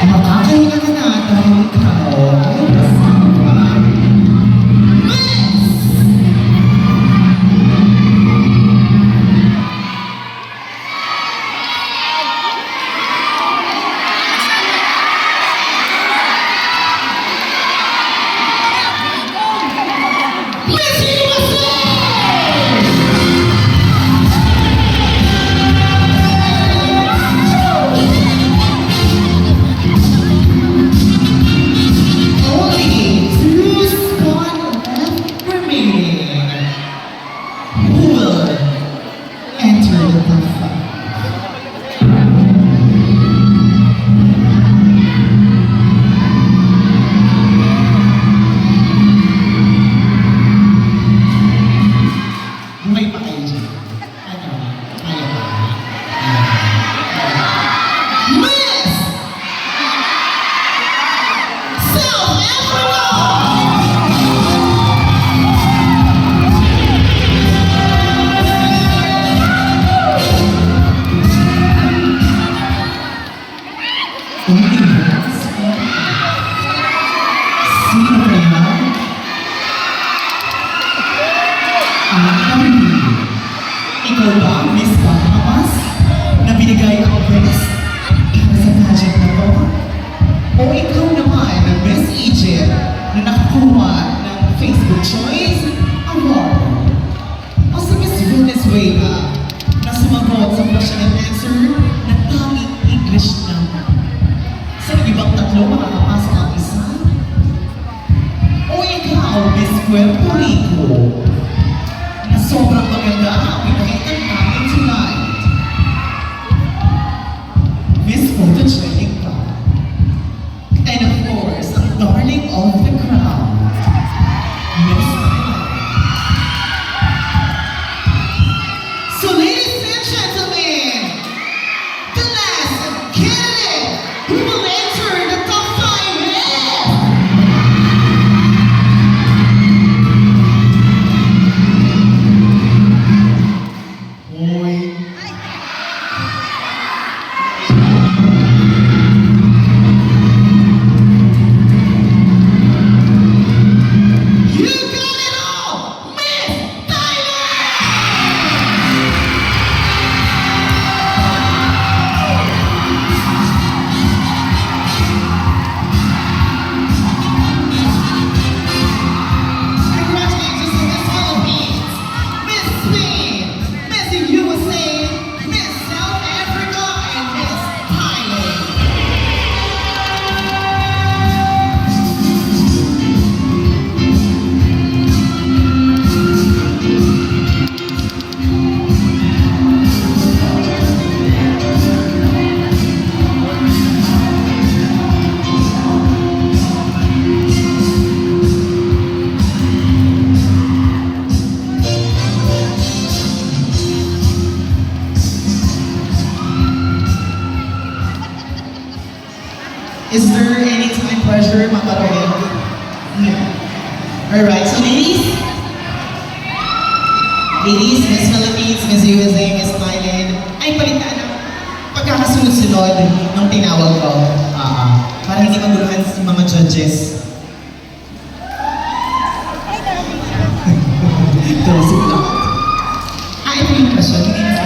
Makakailangan natin ikaw ay kasama. Miss USA! Only two spots left remaining. Who will enter the top five? Buhay pa kayo dyan. Ano? Kaya pa. Miss South Africa! Sino kaya ang napili? Ikaw ba ang Miss Bahamas na binigay ang best para sa pageant na to? O ikaw naman ang Miss Egypt na nakakuha ng Facebook Choice Award? O si Miss Venezuela na sumagot sa question and answer na tanging English lang? Sa ibang tatlo makakapasok ang isa? O ikaw, Miss Puerto Rico, na sobrang maganda ang pinakita namin tonight? Miss Photogenic ka. And of course, ang darling of the crowd, Miss Thailand. So ladies and gentlemen, the last candidate who will enter the top 5 is... Hoy. You got it all, Miss Thailand! Congratulations to Miss Philippines, Miss Spain, Miss USA, Miss South Africa, and Miss Thailand. Is there any time pressure, mga kapatid? No. Alright, so ladies, Miss Philippines, Miss USA, Miss Thailand, ay palitan ng pagkakasunod-sunod ng tinawag ko. Para hindi maguluhan si mga judges. Closing lang. Ito yung question, hindi na